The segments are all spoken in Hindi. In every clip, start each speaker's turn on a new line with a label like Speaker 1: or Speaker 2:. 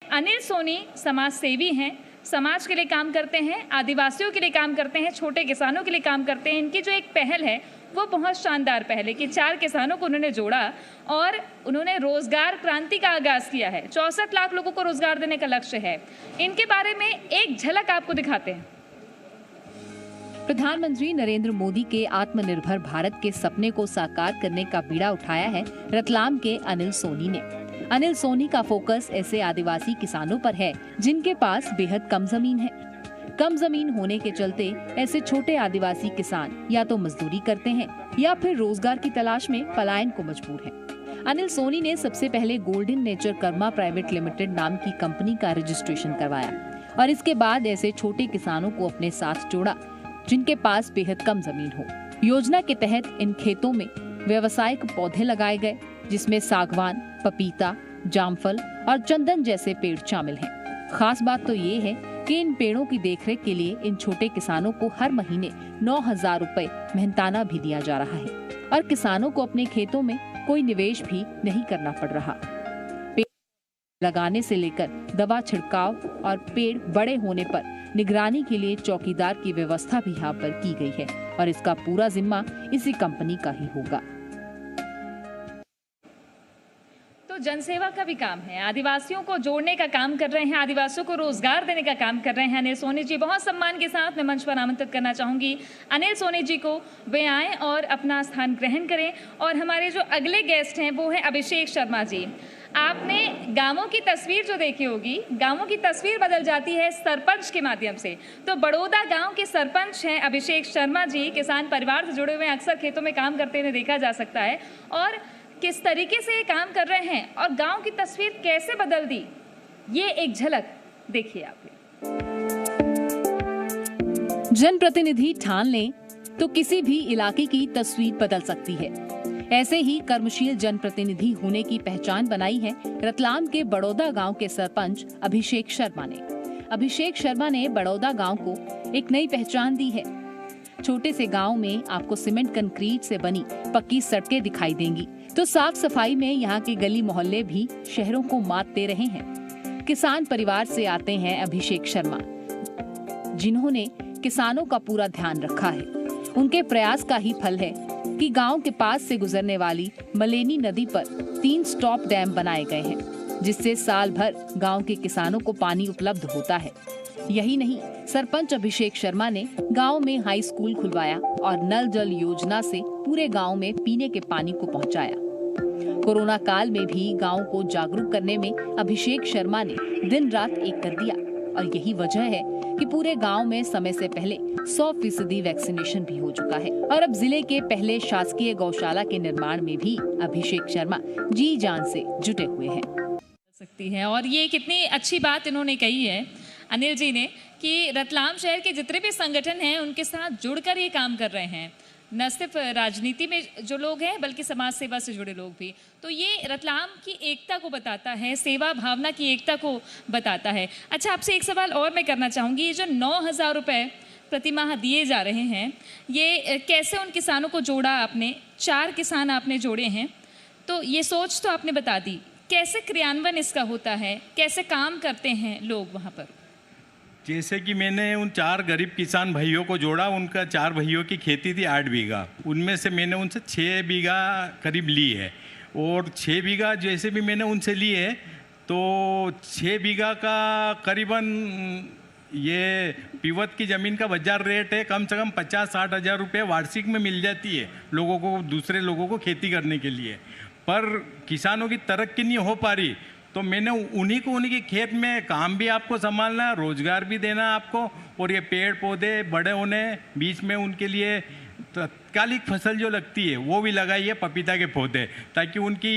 Speaker 1: अनिल सोनी समाज सेवी हैं, समाज के लिए काम करते हैं, आदिवासियों के लिए काम करते हैं, छोटे किसानों के लिए काम करते हैं। इनकी जो एक पहल है वो बहुत शानदार पहल है कि 4 किसानों को उन्होंने जोड़ा और उन्होंने रोजगार क्रांति का आगाज किया है। 64 लाख लोगों को रोजगार देने का लक्ष्य है। इनके बारे में एक झलक आपको दिखाते हैं।
Speaker 2: प्रधानमंत्री नरेंद्र मोदी के आत्मनिर्भर भारत के सपने को साकार करने का बीड़ा उठाया है रतलाम के अनिल सोनी ने। अनिल सोनी का फोकस ऐसे आदिवासी किसानों पर है जिनके पास बेहद कम जमीन है। कम जमीन होने के चलते ऐसे छोटे आदिवासी किसान या तो मजदूरी करते हैं या फिर रोजगार की तलाश में पलायन को मजबूर हैं। अनिल सोनी ने सबसे पहले golden nature Karma private limited नाम की कंपनी का रजिस्ट्रेशन करवाया और इसके बाद ऐसे छोटे किसानों को अपने साथ जोड़ा जिनके पास बेहद कम जमीन हो। योजना के तहत इन खेतों में व्यावसायिक पौधे लगाए गए जिसमें सागवान, पपीता, जामफल और चंदन जैसे पेड़ शामिल हैं। खास बात तो ये है कि इन पेड़ों की देखरेख के लिए इन छोटे किसानों को हर महीने 9,000 रुपए मेहनताना भी दिया जा रहा है और किसानों को अपने खेतों में कोई निवेश भी नहीं करना पड़ रहा। पेड़ लगाने से लेकर दवा छिड़काव और पेड़ बड़े होने पर निगरानी के लिए चौकीदार की व्यवस्था भी यहाँ पर की गई है और इसका पूरा जिम्मा इसी कंपनी का ही होगा।
Speaker 1: तो जनसेवा का भी काम है, आदिवासियों को जोड़ने का काम कर रहे हैं, आदिवासियों को रोजगार देने का काम कर रहे हैं अनिल सोनी जी। बहुत सम्मान के साथ मैं मंच पर आमंत्रित करना चाहूंगी अनिल सोनी जी को, वे आएं और अपना स्थान ग्रहण करें। और हमारे जो अगले गेस्ट हैं वो हैं अभिषेक शर्मा जी। आपने गांवों की तस्वीर जो देखी होगी, गांवों की तस्वीर बदल जाती है सरपंच के माध्यम से। तो बड़ौदा गांव के सरपंच हैं अभिषेक शर्मा जी। किसान परिवार से जुड़े हुए अक्सर खेतों में काम करते हुए देखा जा सकता है और किस तरीके से ये काम कर रहे हैं और गांव की तस्वीर कैसे बदल दी, ये एक झलक देखिए आप।
Speaker 2: जनप्रतिनिधि ठान लें तो किसी भी इलाके की तस्वीर बदल सकती है। ऐसे ही कर्मशील जनप्रतिनिधि होने की पहचान बनाई है रतलाम के बड़ौदा गांव के सरपंच अभिषेक शर्मा ने। अभिषेक शर्मा ने बड़ौदा गांव को एक नई पहचान दी है। छोटे से गांव में आपको सीमेंट कंक्रीट से बनी पक्की सड़कें दिखाई देंगी तो साफ सफाई में यहाँ के गली मोहल्ले भी शहरों को मात दे रहे हैं। किसान परिवार से आते हैं अभिषेक शर्मा, जिन्होंने किसानों का पूरा ध्यान रखा है। उनके प्रयास का ही फल है कि गांव के पास से गुजरने वाली मलेनी नदी पर 3 स्टॉप डैम बनाए गए हैं जिससे साल भर गांव के किसानों को पानी उपलब्ध होता है। यही नहीं, सरपंच अभिषेक शर्मा ने गांव में हाई स्कूल खुलवाया और नल जल योजना से पूरे गांव में पीने के पानी को पहुंचाया। कोरोना काल में भी गांव को जागरूक करने में अभिषेक शर्मा ने दिन रात एक कर दिया और यही वजह है कि पूरे गांव में समय से पहले 100% वैक्सीनेशन भी हो चुका है और अब जिले के पहले शासकीय गौशाला के निर्माण में भी अभिषेक शर्मा जी जान से जुटे हुए हैं।
Speaker 1: सकती है और ये कितनी अच्छी बात इन्होंने कही है अनिल जी ने कि रतलाम शहर के जितने भी संगठन हैं उनके साथ जुड़कर ये काम कर रहे हैं, न सिर्फ राजनीति में जो लोग हैं बल्कि समाज सेवा से जुड़े लोग भी। तो ये रतलाम की एकता को बताता है, सेवा भावना की एकता को बताता है। अच्छा, आपसे एक सवाल और मैं करना चाहूँगी, ये जो 9,000 रुपये प्रतिमाह दिए जा रहे हैं, ये कैसे उन किसानों को जोड़ा आपने? 4 किसान आपने जोड़े हैं, तो ये सोच तो आपने बता दी, कैसे क्रियान्वयन इसका होता है, कैसे काम करते हैं लोग वहाँ पर?
Speaker 3: जैसे कि मैंने उन 4 गरीब किसान भाइयों को जोड़ा, उनका 4 भाइयों की खेती थी 8 बीघा, उनमें से मैंने उनसे 6 बीघा करीब ली है और 6 बीघा जैसे भी मैंने उनसे लिए है तो 6 बीघा का करीबन ये पीवत की ज़मीन का बाजार रेट है कम से कम 50-60 हज़ार रुपये वार्षिक में मिल जाती है लोगों को, दूसरे लोगों को खेती करने के लिए। पर किसानों की तरक्की नहीं हो पा रही तो मैंने उन्हीं को उन्हीं के खेत में काम भी आपको संभालना, रोजगार भी देना आपको और ये पेड़ पौधे बड़े होने, बीच में उनके लिए तात्कालिक फसल जो लगती है वो भी लगाई है, पपीता के पौधे, ताकि उनकी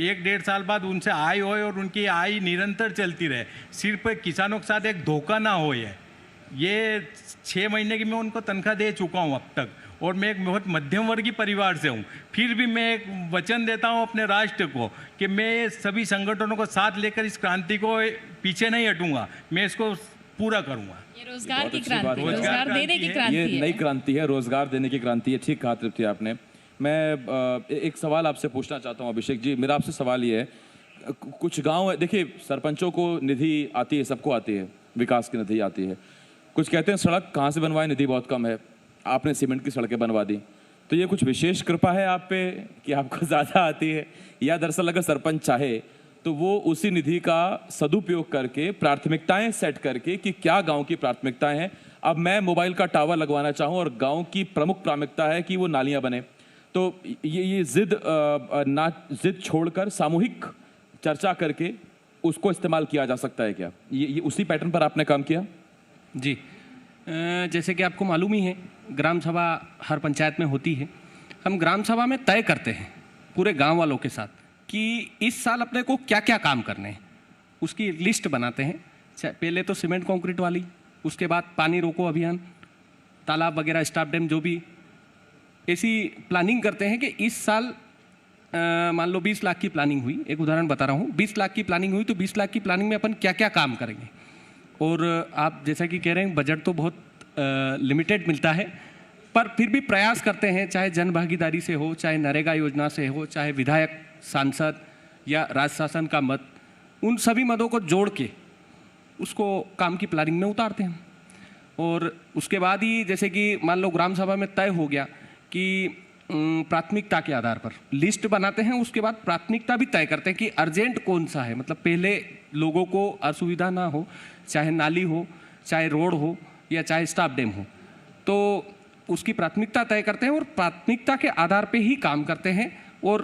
Speaker 3: 1-1.5 साल बाद उनसे आय होए और उनकी आय निरंतर चलती रहे। सिर्फ किसानों के साथ एक धोखा ना हो। ये 6 महीने की मैं उनको तनख्वाह दे चुका हूँ अब तक और मैं एक बहुत मध्यम वर्गीय परिवार से हूँ। फिर भी मैं एक वचन देता हूँ अपने राष्ट्र को कि मैं सभी संगठनों को साथ लेकर इस क्रांति को पीछे नहीं हटूंगा, मैं इसको पूरा करूंगा।
Speaker 1: ये रोजगार की क्रांति, रोजगार देने की क्रांति है।
Speaker 4: ये नई क्रांति है, रोजगार देने की क्रांति है। ठीक कहा तृप्ति आपने। मैं एक सवाल आपसे पूछना चाहता हूँ अभिषेक जी। मेरा आपसे सवाल ये है, कुछ गांव, देखिए सरपंचों को निधि आती है, सबको आती है, विकास की निधि आती है। कुछ कहते हैं सड़क कहाँ से बनवाए, निधि बहुत कम है, आपने सीमेंट की सड़कें बनवा दी। तो ये कुछ विशेष कृपा है आप पे कि आपको ज़्यादा आती है, या दरअसल अगर सरपंच चाहे तो वो उसी निधि का सदुपयोग करके प्राथमिकताएं सेट करके कि क्या गांव की प्राथमिकताएं हैं। अब मैं मोबाइल का टावर लगवाना चाहूँ और गांव की प्रमुख प्राथमिकता है कि वो नालियां बने, तो ये जिद छोड़कर सामूहिक चर्चा करके उसको इस्तेमाल किया जा सकता है क्या? ये उसी पैटर्न पर आपने काम किया?
Speaker 5: जी, जैसे कि आपको मालूम ही है, ग्राम सभा हर पंचायत में होती है। हम ग्राम सभा में तय करते हैं पूरे गांव वालों के साथ कि इस साल अपने को क्या क्या काम करने हैं, उसकी लिस्ट बनाते हैं। पहले तो सीमेंट कंक्रीट वाली, उसके बाद पानी रोको अभियान, तालाब वगैरह, स्टाफ डैम, जो भी ऐसी प्लानिंग करते हैं कि इस साल मान लो 20 लाख की प्लानिंग हुई, एक उदाहरण बता रहा हूँ, 20 लाख की प्लानिंग हुई तो 20 लाख की प्लानिंग में अपन क्या क्या काम करेंगे। और आप जैसा कि कह रहे हैं बजट तो बहुत लिमिटेड मिलता है, पर फिर भी प्रयास करते हैं, चाहे जन भागीदारी से हो, चाहे नरेगा योजना से हो, चाहे विधायक, सांसद या राज्य शासन का मत, उन सभी मदों को जोड़ के उसको काम की प्लानिंग में उतारते हैं। और उसके बाद ही जैसे कि मान लो ग्राम सभा में तय हो गया कि प्राथमिकता के आधार पर लिस्ट बनाते हैं, उसके बाद प्राथमिकता भी तय करते हैं कि अर्जेंट कौन सा है, मतलब पहले लोगों को असुविधा ना हो, चाहे नाली हो, चाहे रोड हो या चाहे स्टाफ डैम हो, तो उसकी प्राथमिकता तय करते हैं और प्राथमिकता के आधार पे ही काम करते हैं। और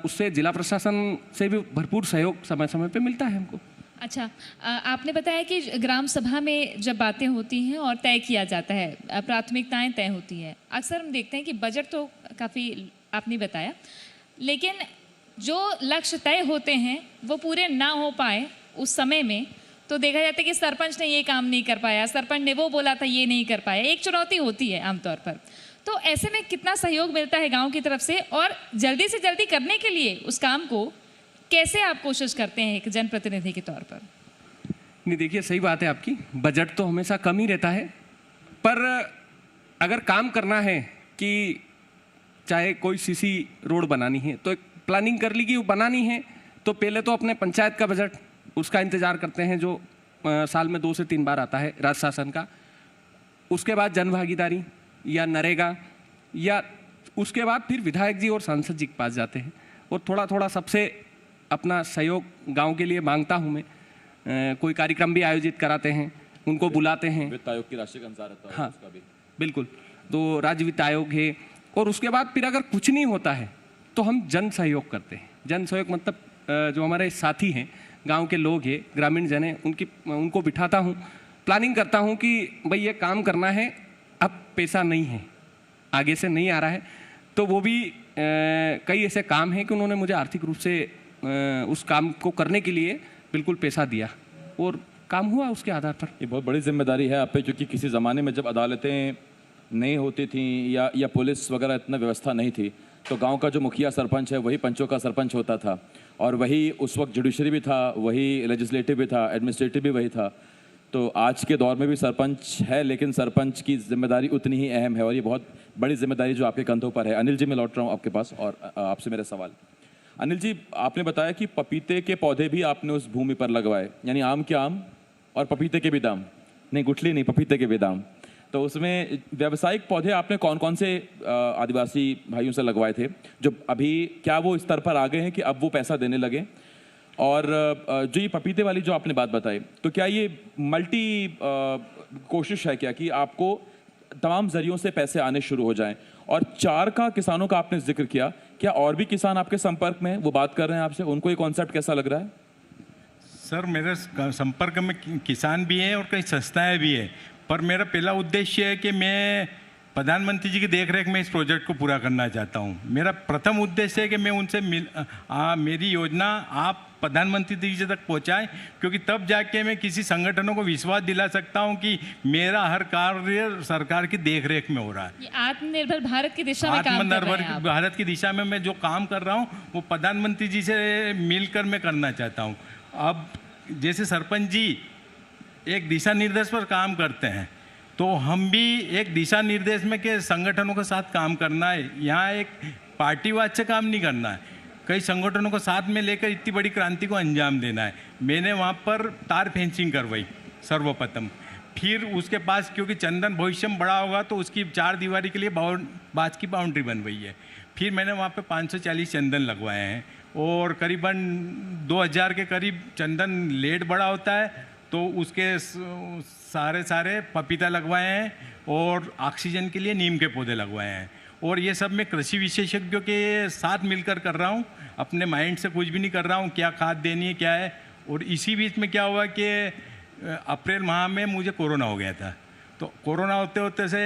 Speaker 5: उससे जिला प्रशासन से भी भरपूर सहयोग समय समय पे मिलता है हमको।
Speaker 1: अच्छा, आपने बताया कि ग्राम सभा में जब बातें होती हैं और तय किया जाता है, प्राथमिकताएं तय होती हैं, अक्सर हम देखते हैं कि बजट तो काफ़ी आपने बताया, लेकिन जो लक्ष्य तय होते हैं वो पूरे ना हो पाए उस समय में, तो देखा जाता है कि सरपंच ने ये काम नहीं कर पाया, सरपंच ने वो बोला था ये नहीं कर पाया। एक चुनौती होती है आमतौर पर। तो ऐसे में कितना सहयोग मिलता है गाँव की तरफ से, और जल्दी से जल्दी करने के लिए उस काम को कैसे आप कोशिश करते हैं एक जनप्रतिनिधि के तौर पर?
Speaker 5: नहीं, देखिए सही बात है आपकी, बजट तो हमेशा कम ही रहता है, पर अगर काम करना है कि चाहे कोई सीसी रोड बनानी है तो एक प्लानिंग कर ली कि वो बनानी है, तो पहले तो अपने पंचायत का बजट उसका इंतज़ार करते हैं जो साल में 2 से 3 बार आता है राज्य शासन का। उसके बाद जन भागीदारी या नरेगा, या उसके बाद फिर विधायक जी और सांसद जी के पास जाते हैं और थोड़ा थोड़ा सबसे अपना सहयोग गांव के लिए मांगता हूं मैं। कोई कार्यक्रम भी आयोजित कराते हैं, उनको बुलाते हैं।
Speaker 4: वित्त आयोग की राशि का अनुसार रहता है।
Speaker 5: हाँ,
Speaker 4: उसका भी
Speaker 5: बिल्कुल। तो राज्य वित्त आयोग है, और उसके बाद फिर अगर कुछ नहीं होता है तो हम जन सहयोग करते हैं। जन सहयोग मतलब जो हमारे साथी हैं, गांव के लोग हैं, ग्रामीण जन हैं, उनको बिठाता हूं, प्लानिंग करता हूं कि भाई ये काम करना है, अब पैसा नहीं है, आगे से नहीं आ रहा है, तो वो भी कई ऐसे काम हैं कि उन्होंने मुझे आर्थिक रूप से उस काम को करने के लिए बिल्कुल पैसा दिया और काम हुआ उसके आधार पर।
Speaker 4: ये बहुत बड़ी जिम्मेदारी है आप पे, क्योंकि किसी ज़माने में जब अदालतें नहीं होती थी या पुलिस वगैरह इतना व्यवस्था नहीं थी, तो गांव का जो मुखिया सरपंच है वही पंचों का सरपंच होता था, और वही उस वक्त जुडिशरी भी था, वही लेजिस्लेटिव भी था, एडमिनिस्ट्रेटिव भी वही था। तो आज के दौर में भी सरपंच है, लेकिन सरपंच की जिम्मेदारी उतनी ही अहम है, और ये बहुत बड़ी जिम्मेदारी जो आपके कंधों पर है। अनिल जी, मैं लौट रहा हूँ आपके पास और आपसे मेरा सवाल। अनिल जी, आपने बताया कि पपीते के पौधे भी आपने उस भूमि पर लगवाए, यानी आम के आम और पपीते के भी दाम, नहीं गुठली नहीं, पपीते के भी दाम। तो उसमें व्यावसायिक पौधे आपने कौन कौन से आदिवासी भाइयों से लगवाए थे, जो अभी क्या वो इस स्तर पर आ गए हैं कि अब वो पैसा देने लगे? और जो ये पपीते वाली जो आपने बात बताई, तो क्या ये मल्टी कोशिश है क्या कि आपको तमाम जरियों से पैसे आने शुरू हो जाएं? और 4 का किसानों का आपने जिक्र किया, क्या और भी किसान आपके संपर्क में वो बात कर रहे हैं आपसे? उनको ये कॉन्सेप्ट कैसा लग रहा है?
Speaker 3: सर, मेरे संपर्क में किसान भी हैं और कई संस्थाएं भी हैं, पर मेरा पहला उद्देश्य है कि मैं प्रधानमंत्री जी की देखरेख में इस प्रोजेक्ट को पूरा करना चाहता हूं। मेरा प्रथम उद्देश्य है कि मैं उनसे मेरी योजना आप प्रधानमंत्री जी तक पहुंचाएं, क्योंकि तब जाके मैं किसी संगठनों को विश्वास दिला सकता हूं कि मेरा हर कार्य सरकार की देखरेख में हो रहा है।
Speaker 1: ये आत्मनिर्भर भारत की दिशा में काम कर रहे हैं
Speaker 3: आत्मनिर्भर
Speaker 1: आप।
Speaker 3: भारत की दिशा में मैं जो काम कर रहा हूं वो प्रधानमंत्री जी से मिलकर मैं करना चाहता हूं। अब जैसे सरपंच जी एक दिशा निर्देश पर काम करते हैं, तो हम भी एक दिशा निर्देश में के संगठनों के साथ काम करना है। यहाँ एक पार्टीवाद से काम नहीं करना है। कई संगठनों को साथ में लेकर इतनी बड़ी क्रांति को अंजाम देना है। मैंने वहाँ पर तार फेंसिंग करवाई सर्वप्रथम। फिर उसके पास क्योंकि चंदन भविष्य में बड़ा होगा तो उसकी 4 दीवारी के लिए बाज की बाउंड्री बनवाई है। फिर मैंने वहाँ पे 540 चंदन लगवाए हैं और करीबन 2000 के करीब चंदन लेट बड़ा होता है, तो उसके सारे पपीता लगवाए हैं और ऑक्सीजन के लिए नीम के पौधे लगवाए हैं। और ये सब मैं कृषि विशेषज्ञों के साथ मिलकर कर रहा हूँ, अपने माइंड से कुछ भी नहीं कर रहा हूँ, क्या खाद देनी है क्या है। और इसी बीच में क्या हुआ कि अप्रैल माह में मुझे कोरोना हो गया था, तो कोरोना होते होते से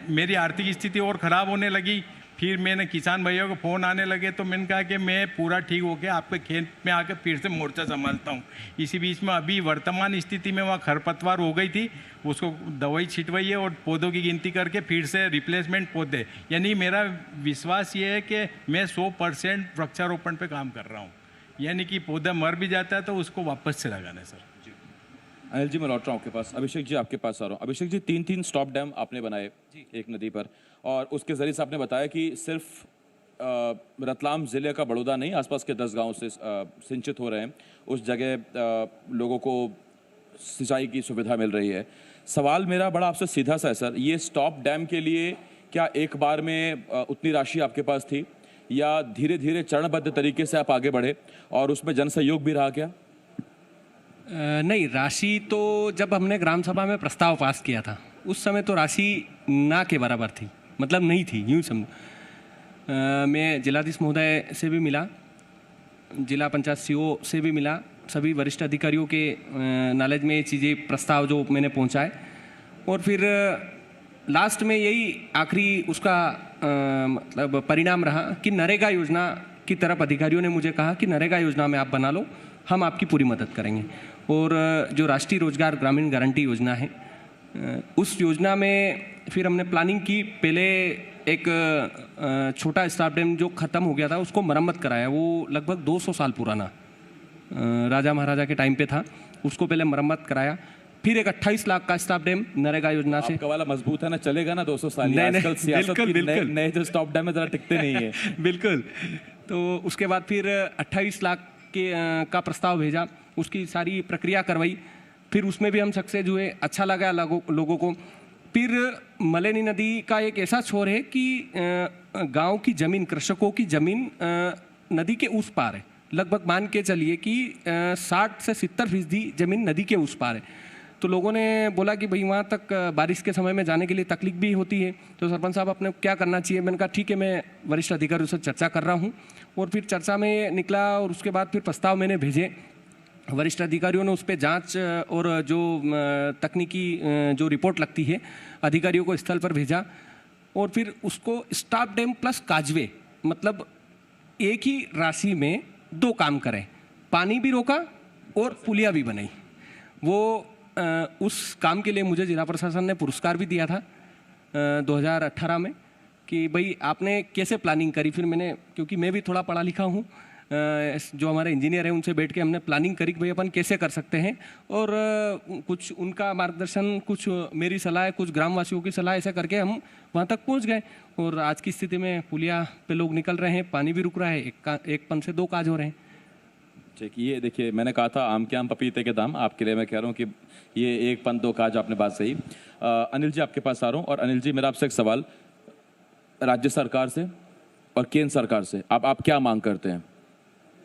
Speaker 3: मेरी आर्थिक स्थिति और ख़राब होने लगी। फिर मैंने किसान भैया को फ़ोन आने लगे तो मैंने कहा कि मैं पूरा ठीक होकर आपके खेत में आके फिर से मोर्चा संभालता हूँ। इसी बीच में अभी वर्तमान स्थिति में वहाँ खरपतवार हो गई थी, उसको दवाई छिटवाई है और पौधों की गिनती करके फिर से रिप्लेसमेंट पौधे, यानी मेरा विश्वास ये है कि मैं 100% वृक्षारोपण पे काम कर रहा हूँ, यानी कि पौधा मर भी जाता है तो उसको वापस से लगाना है। सर
Speaker 4: अनिल जी, मैं लौट रहा हूँ आपके पास। अभिषेक जी आपके पास आ रहा हूँ। अभिषेक जी, 3 स्टॉप डैम आपने बनाए एक नदी पर, और उसके ज़रिए से आपने बताया कि सिर्फ रतलाम ज़िले का बड़ौदा नहीं, आसपास के 10 गांव से सिंचित हो रहे हैं, उस जगह लोगों को सिंचाई की सुविधा मिल रही है। सवाल मेरा बड़ा आपसे सीधा सा है सर, ये स्टॉप डैम के लिए क्या एक बार में उतनी राशि आपके पास थी, या धीरे धीरे चरणबद्ध तरीके से आप आगे बढ़े और उसमें जन सहयोग भी रहा क्या?
Speaker 5: नहीं, राशि तो जब हमने ग्राम सभा में प्रस्ताव पास किया था उस समय तो राशि ना के बराबर थी, मतलब नहीं थी, यूँ समझो। मैं जिलाधीश महोदय से भी मिला, जिला पंचायत सीओ से भी मिला, सभी वरिष्ठ अधिकारियों के नॉलेज में ये चीज़ें प्रस्ताव जो मैंने पहुंचाए, और फिर लास्ट में यही आखिरी उसका मतलब परिणाम रहा कि नरेगा योजना की तरफ अधिकारियों ने मुझे कहा कि नरेगा योजना में आप बना लो, हम आपकी पूरी मदद करेंगे। और जो राष्ट्रीय रोजगार ग्रामीण गारंटी योजना है, उस योजना में फिर हमने प्लानिंग की। पहले एक छोटा स्टाफ डैम जो ख़त्म हो गया था उसको मरम्मत कराया, वो लगभग 200 साल पुराना राजा महाराजा के टाइम पे था, उसको पहले मरम्मत कराया। फिर एक 28 लाख का स्टाफ डैम नरेगा योजना से।
Speaker 4: आपका वाला मजबूत है ना, चलेगा ना 200 साल?
Speaker 5: नहीं,
Speaker 4: आजकल सियासत की
Speaker 5: बिल्कुल।
Speaker 4: नए जो स्टॉप डैम है ज़रा टिकते नहीं है।
Speaker 5: बिल्कुल। तो उसके बाद फिर 28 लाख का प्रस्ताव भेजा, उसकी सारी प्रक्रिया करवाई, फिर उसमें भी हम सक्सेस हुए, अच्छा लगा लोगों को। फिर मलेनी नदी का एक ऐसा छोर है कि गांव की ज़मीन, कृषकों की ज़मीन नदी के उस पार है, लगभग मान के चलिए कि 60 से 70% ज़मीन नदी के उस पार है। तो लोगों ने बोला कि भाई वहाँ तक बारिश के समय में जाने के लिए तकलीफ भी होती है, तो सरपंच साहब अपने क्या करना चाहिए। मैंने कहा ठीक है, मैं वरिष्ठ अधिकारियों से चर्चा कर रहा हूँ, और फिर चर्चा में निकला, और उसके बाद फिर प्रस्ताव मैंने भेजे। वरिष्ठ अधिकारियों ने उस पर जांच और जो तकनीकी जो रिपोर्ट लगती है अधिकारियों को स्थल पर भेजा, और फिर उसको स्टॉप डैम प्लस काजवे, मतलब एक ही राशि में 2 काम करें, पानी भी रोका और पुलिया भी बनाई। वो उस काम के लिए मुझे जिला प्रशासन ने पुरस्कार भी दिया था 2018 में, कि भाई आपने कैसे प्लानिंग करी। फिर मैंने, क्योंकि मैं भी थोड़ा पढ़ा लिखा हूँ, जो हमारे इंजीनियर हैं उनसे बैठ के हमने प्लानिंग करी कि भाई अपन कैसे कर सकते हैं, और कुछ उनका मार्गदर्शन, कुछ मेरी सलाह, कुछ ग्रामवासियों की सलाह, ऐसा करके हम वहाँ तक पहुँच गए। और आज की स्थिति में पुलिया पे लोग निकल रहे हैं, पानी भी रुक रहा है, एक पन से 2 काज हो रहे हैं।
Speaker 4: ठीक, ये देखिए, मैंने कहा था आम के आम पपीते के दाम, आपके लिए मैं कह रहा हूँ कि ये 1 पन 2 काज, आपने बात सही। अनिल जी आपके पास आ रहा हूँ, और अनिल जी मेरा आपसे एक सवाल, राज्य सरकार से और केंद्र सरकार से आप क्या मांग करते हैं?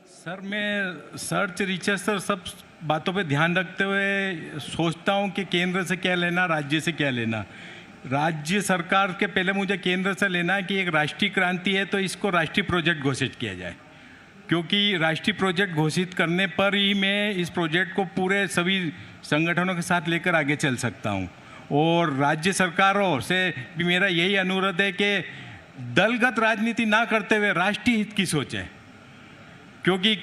Speaker 3: सर, मैं सर्च रिसर्च सर सब बातों पे ध्यान रखते हुए सोचता हूँ कि केंद्र से क्या लेना, राज्य से क्या लेना। राज्य सरकार के पहले मुझे केंद्र से लेना है कि एक राष्ट्रीय क्रांति है तो इसको राष्ट्रीय प्रोजेक्ट घोषित किया जाए, क्योंकि राष्ट्रीय प्रोजेक्ट घोषित करने पर ही मैं इस प्रोजेक्ट को पूरे सभी संगठनों के साथ लेकर आगे चल सकता हूँ। और राज्य सरकारों से भी मेरा यही अनुरोध है कि दलगत राजनीति ना करते हुए राष्ट्रीय हित की सोचें, क्योंकि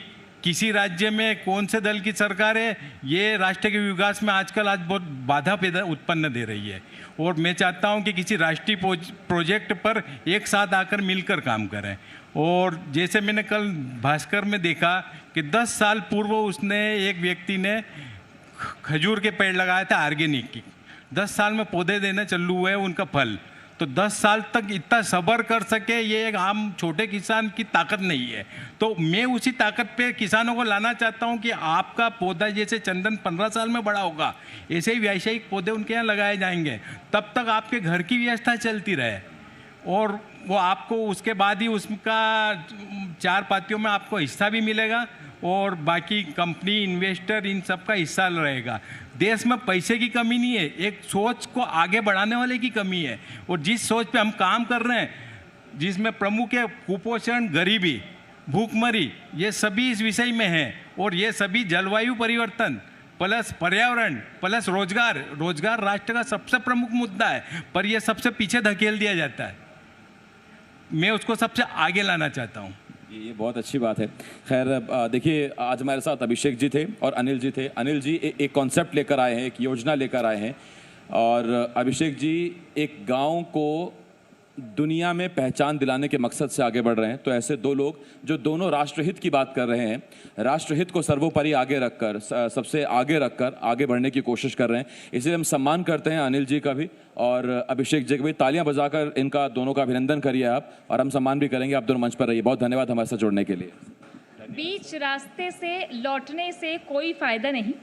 Speaker 3: किसी राज्य में कौन से दल की सरकार है, ये राष्ट्र के विकास में आज बहुत बाधा उत्पन्न दे रही है। और मैं चाहता हूं कि किसी राष्ट्रीय प्रोजेक्ट पर एक साथ आकर मिलकर काम करें। और जैसे मैंने कल भास्कर में देखा कि 10 साल पूर्व उसने, एक व्यक्ति ने खजूर के पेड़ लगाया था ऑर्गेनिक की, 10 साल में पौधे देना चालू हुए उनका फल। तो 10 साल तक इतना सब्र कर सके ये एक आम छोटे किसान की ताकत नहीं है। तो मैं उसी ताकत पे किसानों को लाना चाहता हूँ कि आपका पौधा जैसे चंदन 15 साल में बड़ा होगा, ऐसे ही व्यावसायिक पौधे उनके यहाँ लगाए जाएंगे, तब तक आपके घर की व्यवस्था चलती रहे और वो आपको उसके बाद ही उसका 4 पातियों में आपको हिस्सा भी मिलेगा और बाकी कंपनी इन्वेस्टर इन सब का हिस्सा रहेगा। देश में पैसे की कमी नहीं है, एक सोच को आगे बढ़ाने वाले की कमी है। और जिस सोच पे हम काम कर रहे हैं, जिसमें प्रमुख है कुपोषण, गरीबी, भूखमरी, ये सभी इस विषय में हैं। और ये सभी जलवायु परिवर्तन प्लस पर्यावरण प्लस रोजगार, रोजगार राष्ट्र का सबसे प्रमुख मुद्दा है, पर यह सबसे पीछे धकेल दिया जाता है। मैं उसको सबसे आगे लाना चाहता हूँ।
Speaker 4: ये बहुत अच्छी बात है। खैर देखिए, आज हमारे साथ अभिषेक जी थे और अनिल जी थे। अनिल जी एक कॉन्सेप्ट लेकर आए हैं, एक योजना लेकर आए हैं, और अभिषेक जी एक गांव को दुनिया में पहचान दिलाने के मकसद से आगे बढ़ रहे हैं। तो ऐसे दो लोग जो दोनों राष्ट्रहित की बात कर रहे हैं, राष्ट्रहित को सर्वोपरि आगे रखकर, सबसे आगे रखकर आगे बढ़ने की कोशिश कर रहे हैं, इसलिए हम सम्मान करते हैं अनिल जी का भी और अभिषेक जी का भी। तालियां बजाकर इनका दोनों का अभिनंदन करिए आप, और हम सम्मान भी करेंगे। आप दोनों मंच पर रहिए। बहुत धन्यवाद हमारे साथ जुड़ने के लिए।
Speaker 1: बीच रास्ते से लौटने से कोई फायदा नहीं,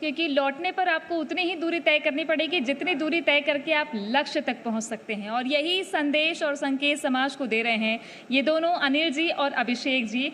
Speaker 1: क्योंकि लौटने पर आपको उतनी ही दूरी तय करनी पड़ेगी जितनी दूरी तय करके आप लक्ष्य तक पहुंच सकते हैं। और यही संदेश और संकेत समाज को दे रहे हैं ये दोनों, अनिल जी और अभिषेक जी।